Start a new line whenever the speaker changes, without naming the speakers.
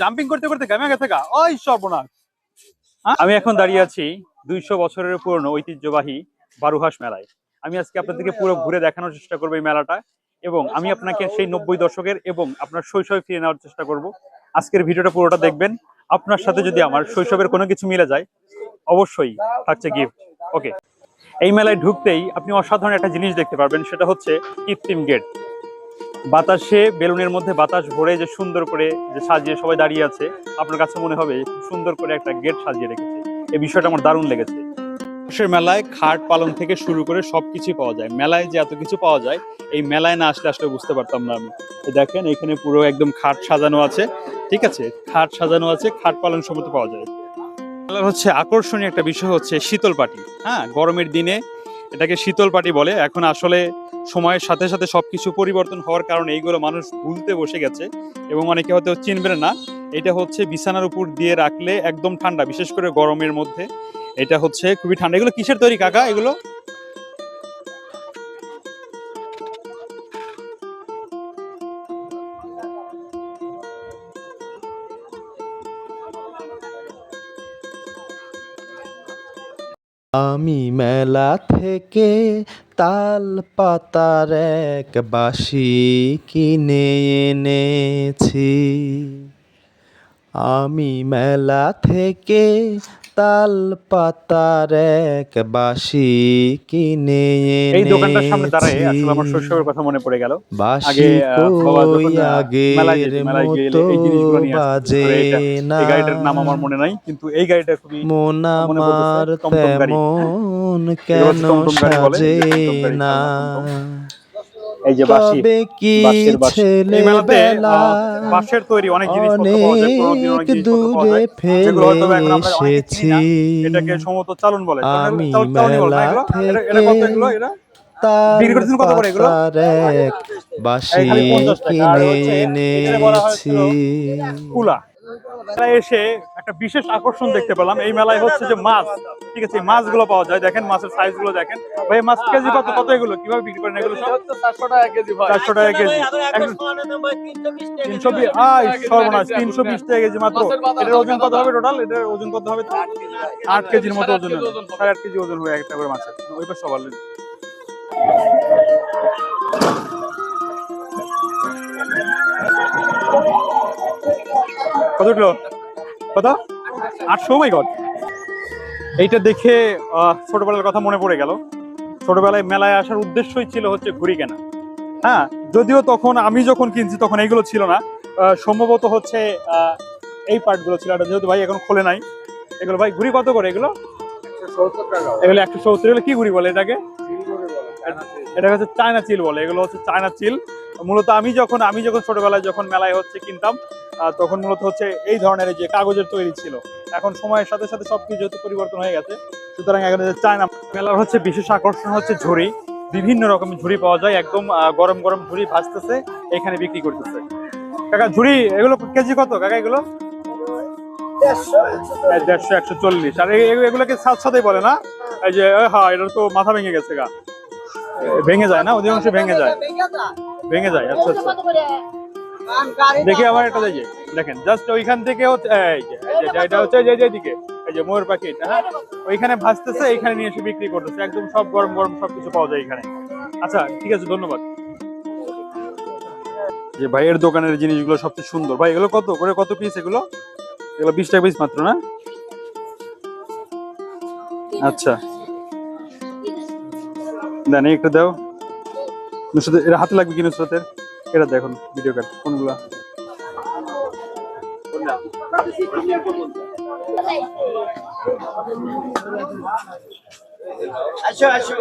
Jumping করতে করতে ঘামে গেছে গা, ওই সর্বনাশ। আমি এখন দাঁড়িয়ে আছি 200 বছরের পুরনো ঐতিহ্যবাহী বারুহাঁস মেলায়। আমি আজকে আপনাদেরকে পুরো ঘুরে দেখানোর চেষ্টা করবো এই মেলাটা, এবং আমি আপনাকে সেই 90 দশকের এবং আপনার শৈশবে ফিরে নেওয়ার চেষ্টা করব। আজকের ভিডিওটা পুরোটা দেখবেন। আপনার সাথে যদি আমার শৈশবের কোনো কিছু মিলে যায়, অবশ্যই থাকছে গিফট। ওকে, এই মেলায় ঢুকতেই আপনি অসাধারণ একটা জিনিস দেখতে পারবেন, সেটা হচ্ছে কৃত্রিম গেট। বাতাসে বেলুনের মধ্যে বাতাস ভরে যে সুন্দর করে যে সাজিয়ে সবাই দাঁড়িয়ে আছে, আপনার কাছে মনে হবে সুন্দর করে একটা গেট সাজিয়ে রেখেছে। এই বিষয়টা আমার দারুণ লেগেছে। মেলায় খাট পালং থেকে শুরু করে সবকিছু পাওয়া যায়। মেলায় যে এত কিছু পাওয়া যায়, এই মেলায় না আসলে আসলে বুঝতে পারতাম না আমি। দেখেন এখানে পুরো একদম খাট সাজানো আছে, ঠিক আছে, খাট সাজানো আছে, খাট পালং সমস্ত পাওয়া যায়। মেলার হচ্ছে আকর্ষণীয় একটা বিষয় হচ্ছে শীতল পাটি। হ্যাঁ, গরমের দিনে এটাকে শীতল পাটি বলে। এখন আসলে সময়ের সাথে সাথে সবকিছু পরিবর্তন হওয়ার কারণে এইগুলো মানুষ ভুলতে বসে গেছে, এবং অনেকে হয়তো চিনবেন না। এটা হচ্ছে বিছানার উপর দিয়ে রাখলে একদম ঠান্ডা, বিশেষ করে গরমের মধ্যে এটা হচ্ছে খুবই ঠান্ডা। এগুলো কিসের তৈরি কাকা এগুলো?
আমি মেলা থেকে তাল পাতার এক বাঁশি কিনে এনেছি। আমি মেলা থেকে তাল পাতার এক বাঁশি কিনে
এই দোকানটার সামনে দাঁড়ায়
এনেছি।
আসলে আমার শৈশবের কথা মনে পড়ে গেল। আগে
বাঁশি
বাবা যখন
কই
মেলায়
আগের
যেত, মেলায় গেলে
মতো
এই জিনিসগুলো নিয়ে আসতো। বিশেষ
বাজে
করে
না,
এই গাড়িটার নাম আমার মনে নাই, কিন্তু এই গাড়িটা খুবই
মন
মনে পড়তেছে।
আমার
টমটম গাড়ি, হ্যাঁ,
তেমন
এগুলো
কেন
হচ্ছে টমটম গাড়ি বলে। এই
সাজে
যে টমটম গাড়ি,
না।
খেলনা টমটম। এই যে বাঁশি,
তবে কি
বাঁশের বাঁশি। এই মেলাতে
ছেলেবেলা
বাঁশের তৈরি অনেক জিনিসপত্র পাওয়া যায়, পুরোনো দিনের অনেক
অনেক
জিনিসপত্র পাওয়া
দূরে
যায়, যেগুলো
ফেলে
হয়তো এখন আমরা অনেকে চিনি
এসেছি।
না। এটাকে সম্ভবত চালন বলে,
আমি
চালনি বলে না
মেলা
এগুলো। এটা
থেকে
কত এগুলো? এটা
তাল
বিক্রি করতেছেন কত করে এগুলো?
পাতার এক
এই
বাঁশি
খালি 50 টাকা। আর
কিনে
হচ্ছে এখানে বলা
এনেছি।
হয়েছিল কুলা। মেলায় এসে একটা বিশেষ আকর্ষণ দেখতে পেলাম। এই মেলায় হচ্ছে যে মাছ, ঠিক আছে, এই মাছগুলো পাওয়া যায়। দেখেন মাছের সাইজ গুলো দেখেন। ভাই মাছ কেজি কত কত এগুলো? কিভাবে বিক্রি করেন এগুলো সব?
400 টাকা কেজি ভাই।
400 টাকা কেজি। 320 আই সর্বনাশ, 320 টাকা কেজি মাত্র। এটার ওজন কত হবে টোটাল? এটার ওজন কত হবে? 8 কেজির মতো ওজন হবে। 8.5 কেজি ওজন হবে একটা করে মাছের। ওই পাশে সবার কত কিলো? কত? 800? মাই গড। এইটা দেখে ছোটবেলার কথা মনে পড়ে গেল। ছোটবেলায় মেলায় আসার উদ্দেশ্যই ছিল হচ্ছে ঘুড়ি কেনা। হ্যাঁ, যদিও তখন আমি যখন কিনছি তখন এইগুলো ছিল না। সম্ভবত হচ্ছে এই পার্টগুলো ছিল। এটা যেহেতু ভাই এখন খোলে নাই। এগুলো ভাই ঘুড়ি কত করে এগুলো?
170 টাকা।
এগুলো 170। এগুলো কি ঘুড়ি বলে এটাকে? এটা হচ্ছে চায়না চিল বলে। এগুলো হচ্ছে চায়না চিল। মূলত আমি যখন ছোটবেলায় যখন মেলায় হচ্ছে কিনতাম, তখন মূলত হচ্ছে এই ধরনের যে কাগজের তৈরি ছিল। এখন সময়ের সাথে সাথে সবকিছু যেহেতু পরিবর্তন হয়ে গেছে, সুতরাং এখন চায়না। মেলার হচ্ছে বিশেষ আকর্ষণ হচ্ছে ঝুড়ি। বিভিন্ন রকমের ঝুড়ি পাওয়া যায়, একদম গরম গরম ঝুড়ি ভাজতেছে, এখানে বিক্রি করতেছে। কাকা ঝুড়ি এগুলো কেজি কত কাকা এগুলো? 150, 140। আর এগুলোকে সাত সাথেই বলে না? এই যে হ্যাঁ, এটা তো মাথা ভেঙে গেছে গা, ভেঙে যায় না? অধিকাংশ ভেঙে যায়, ভেঙে যায়। আচ্ছা আচ্ছা, দেখি আবার একটা দেখি। দেখেন জাস্ট ওইখান থেকে হচ্ছে এটা হচ্ছে যেদিকে এই যে ময়ূর পাখি, হ্যাঁ, ওইখানে ভাজতেছে, এইখানে নিয়ে এসে বিক্রি করতেছে। একদম সব গরম গরম সবকিছু পাওয়া যায় এখানে। আচ্ছা ঠিক আছে, ধন্যবাদ। যে ভাইয়ের দোকানের জিনিসগুলো সবচেয়ে সুন্দর। ভাই এগুলো কত করে, কত পিস এগুলো? এগুলো 20 টাকা পিস মাত্র না? আচ্ছা দেন, একটু দাও। নুসরাত, এটা হাতে লাগবে কি নুসরাতের? এটা দেখুন ভিডিও কার্ড কোনগুলা।
আসো আসো।